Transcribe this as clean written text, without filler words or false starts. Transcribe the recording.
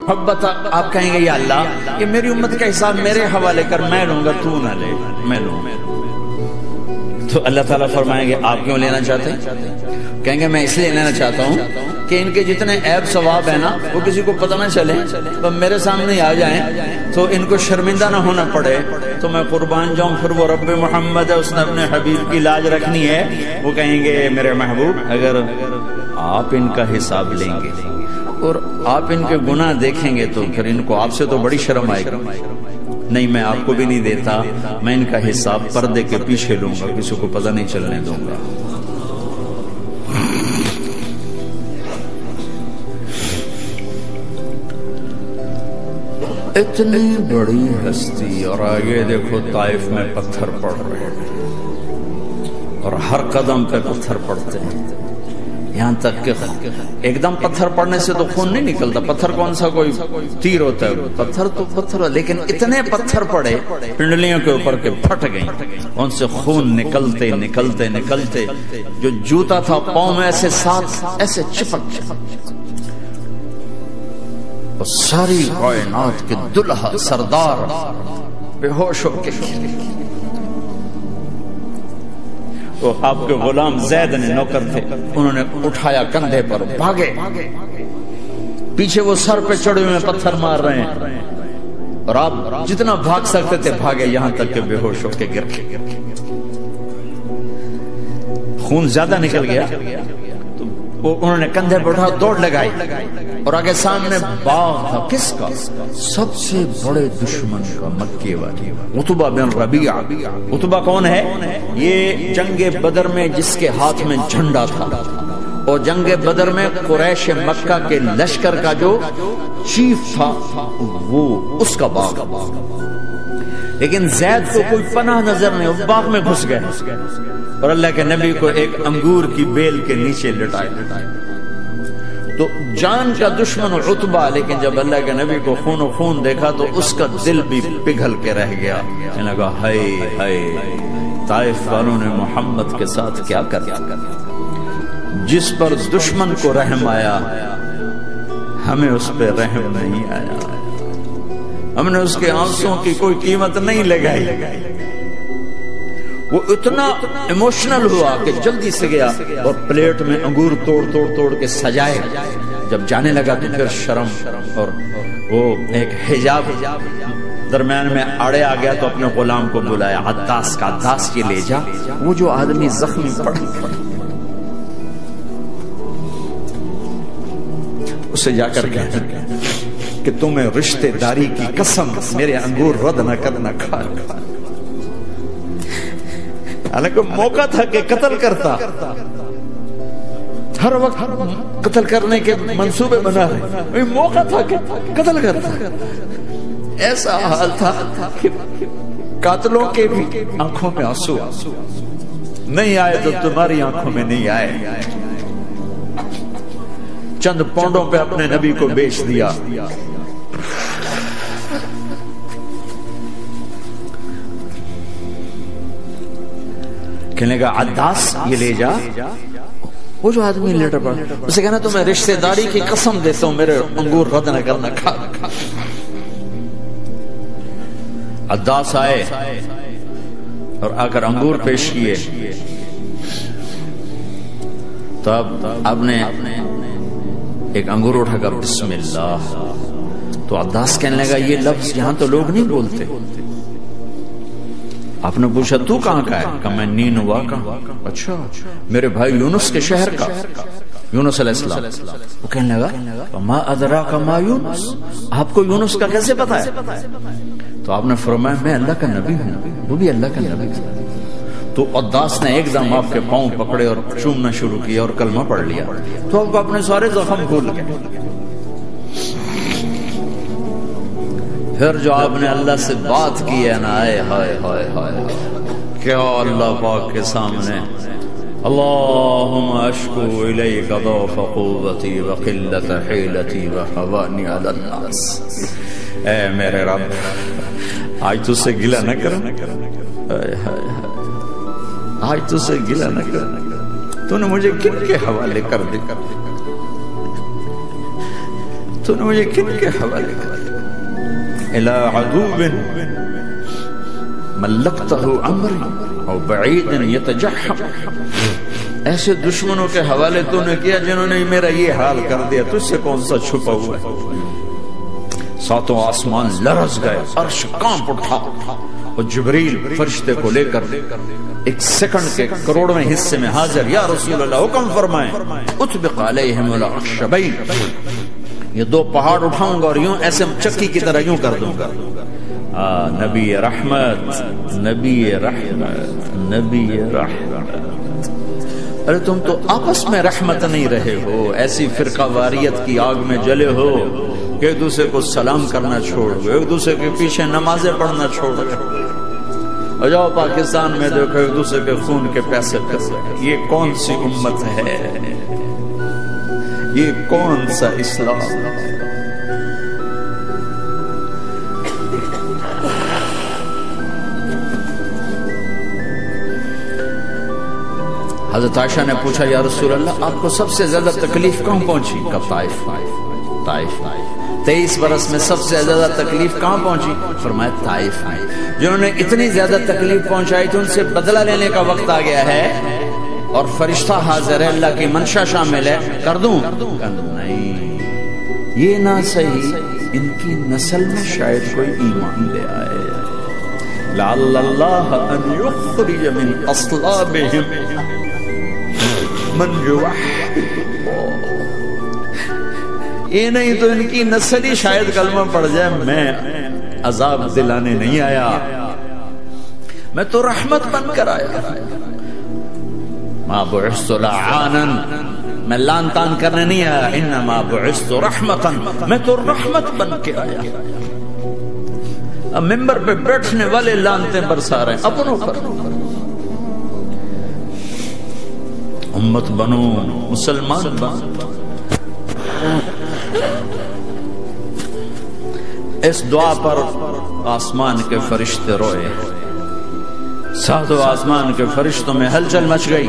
محبت آپ کہیں گے یا اللہ یہ میری امت کا حساب میرے حوالے کر، میں لوں گا، تو نہ لے، میں لوں گا۔ تو اللہ تعالیٰ فرمائیں گے آپ کیوں لینا چاہتے ہیں؟ کہیں گے میں اس لیے لینا چاہتا ہوں کہ ان کے جتنے عیب ثواب ہیں نا وہ کسی کو پتہ نہ چلے، تو میرے سامنے آ جائیں تو ان کو شرمندہ نہ ہونا پڑے، تو میں قربان جاؤں۔ پھر وہ رب محمد ہے، اس نے اپنے حبیب کی لاج رکھنی ہے، وہ کہیں گے میرے محبوب اگر آپ ان کا حساب لیں گے اور آپ ان کے گناہ دیکھیں گے تو پھر ان کو آپ سے تو بڑی شرم آئے گی، نہیں میں آپ کو بھی نہیں دیتا، میں ان کا حساب پردے کے پیچھے لوں گا، کسی کو پتہ نہیں چلنے دوں گا۔ اتنی بڑی ہستی، اور آگے دیکھو طائف میں پتھر پڑ رہے ہیں اور ہر قدم پہ پتھر پڑتے ہیں، یہاں تک کہ ایک دم پتھر پڑنے سے تو خون نہیں نکلتا، پتھر کون سا کوئی تیر ہوتا ہے، پتھر تو پتھر، لیکن اتنے پتھر پڑے پنڈلیوں کے اوپر کے پھٹ گئیں، ان سے خون نکلتے نکلتے نکلتے جو جوتا تھا پاؤں میں ایسے ساتھ ایسے چپک اور ساری کائنات کے دلہا سردار بے ہوش ہو کے تو آپ کے غلام زید نے نوکر تھے، انہوں نے اٹھایا کندھے پر، بھاگے، پیچھے وہ سر پہ چڑھے ہوئے پتھر مار رہے ہیں اور آپ جتنا بھاگ سکتے تھے بھاگے، یہاں تک کہ بے ہوش ہو کے گر کے خون زیادہ نکل گیا تو انہوں نے کندھے پہ اٹھا دوڑ لگائی اور آگے سامنے باغ تھا، کس کا؟ سب سے بڑے دشمن کا، مکے والے عتبہ بن ربیعہ۔ عتبہ کون ہے؟ یہ جنگ بدر میں جس کے ہاتھ میں جھنڈا تھا اور جنگ بدر میں قریش مکہ کے لشکر کا جو چیف تھا وہ اس کا باغ، لیکن زید کو کوئی پناہ نظر نہیں، وہ باغ میں گھس گئے اور اللہ کے نبی کو ایک انگور کی بیل کے نیچے لٹائے۔ تو جان کا دشمن عتبہ، لیکن جب اللہ کے نبی کو خون و خون دیکھا تو اس کا دل بھی پگھل کے رہ گیا، کہنے لگا ہائے ہائے طائف والوں نے محمد کے ساتھ کیا کر دیا، جس پر دشمن کو رحم آیا ہمیں اس پہ رحم نہیں آیا، ہم نے اس کے آنسوں کی کوئی قیمت نہیں لگائی۔ وہ اتنا ایموشنل ہوا کہ جلدی سے گیا اور پلیٹ میں انگور توڑ توڑ توڑ کے سجائے، جب جانے لگا تو پھر شرم اور وہ ایک حجاب درمیان میں آڑے آ گیا تو اپنے غلام کو بلایا، عداس کا، عداس کے لے جا وہ جو آدمی زخمی پڑا، اسے جا کر کہا کہ تمہیں رشتہ داری کی قسم میرے انگور رد نہ کرنا، کھا حالانکہ موقع تھا کہ قتل کرتا، ہر وقت قتل کرنے کے منصوبے بنا رہے، موقع تھا کہ قتل کرتا، ایسا حال تھا کہ قاتلوں کے بھی آنکھوں میں آنسو نہیں آئے تو تمہاری آنکھوں میں نہیں آئے۔ چند پونڈوں پہ اپنے نبی کو بیچ دیا، کہنے کا عداس یہ لے جا، وہ جو آدمی لیٹر پڑا اسے کہنا تو میں رشتہ داری کی قسم دیتا ہوں میرے انگور رد نہ کرنا، کھا۔ عداس آئے اور آ کر انگور پیش کیے، تو اب آپ نے ایک انگور اٹھا کر بسم اللہ، تو عداس کہنے لگا یہ لفظ یہاں تو لوگ نہیں بولتے۔ آپ نے پوچھا تو کہاں کا ہے؟ کہ میں نینوا کا۔ اچھا میرے بھائی یونس کے شہر کا، یونس علیہ السلام۔ وہ کہنے لگا ما ادراک ما یونس، آپ کو یونس کا کیسے پتا ہے؟ تو آپ نے فرمایا میں اللہ کا نبی ہوں، وہ بھی اللہ کا نبی ہے۔ تو عداس نے ایک دم آپ کے پاؤں پکڑے اور چومنا شروع کیا اور کلمہ پڑھ لیا، تو آپ کو اپنے سارے زخم بھول گئے۔ پھر جو آپ نے اللہ سے بات کی ہے نا، آئے ہائے ہائے ہائے، کیا اللہ پاک کے سامنے اللہم اشکو الیک ضعف قوتی وقلت حیلتی وحوانی علی الناس، اے میرے رب آج تجھ سے گلہ نہ کروں، آج تجھ سے گلہ نہ کروں، تو نے مجھے کن کے حوالے کر دی، تو نے مجھے کن کے حوالے کر دیا؟ الى عدو ملکتہ عمری او بعید یتجحم، ایسے دشمنوں کے حوالے تو نے کیا جنہوں نے میرا یہ حال کر دیا، تجھ سے کون سا چھپا ہوا ہے؟ ساتوں آسمان لرز گئے، عرش کانپ اٹھا، اور جبریل فرشتے کو لے کر ایک سیکنڈ کے کروڑویں حصے میں حاضر، یا رسول اللہ حکم فرمائیں اطبق علیہم الاخشبین، یہ دو پہاڑ اٹھاؤں گا اور یوں ایسے چکی کی طرح یوں کر دوں گا۔ نبی رحمت، نبی رحمت، نبی رحمت۔ ارے تم تو آپس میں رحمت نہیں رہے ہو، ایسی فرقہ واریت کی آگ میں جلے ہو کہ ایک دوسرے کو سلام کرنا چھوڑ گئے، ایک دوسرے کے پیچھے نمازیں پڑھنا چھوڑ گئے، اور جاؤ پاکستان میں دیکھو ایک دوسرے کے خون کے پیسے پیسے۔ یہ کون سی امت ہے؟ یہ کون سا اسلام ہے؟ حضرت عائشہ نے پوچھا یا رسول اللہ آپ کو سب سے زیادہ تکلیف کہاں پہنچی؟ کب طائف۔ 23 برس میں سب سے زیادہ تکلیف کہاں پہنچی؟ فرمایا طائف۔ جنہوں نے اتنی زیادہ تکلیف پہنچائی تھی ان سے بدلہ لینے کا وقت آ گیا ہے، اور فرشتہ حاضر ہے، اللہ کی منشا شامل ہے، کر دوں؟ نہیں، یہ نہ صحیح، ان کی نسل میں شاید کوئی ایمان لے آئے، لعل اللہ ان یخرج من اصلابہم من یوحد اللہ۔ یہ نہیں تو ان کی نسل ہی شاید کلمہ پڑھ جائے، میں عذاب دلانے نہیں آیا، میں تو رحمت بن کر آیا۔ ما بعثت لعانا، میں لان تان کرنے نہیں آیا، انما بعثت رحمتا، میں تو رحمت بن کے آیا۔ اب ممبر پہ بیٹھنے والے لانتے برسا رہے ہیں اپنوں پر۔ امت بنو، مسلمان بنو۔ اس دعا پر آسمان کے فرشتے روئے، ساتوں آسمان کے فرشتوں میں ہلچل مچ گئی۔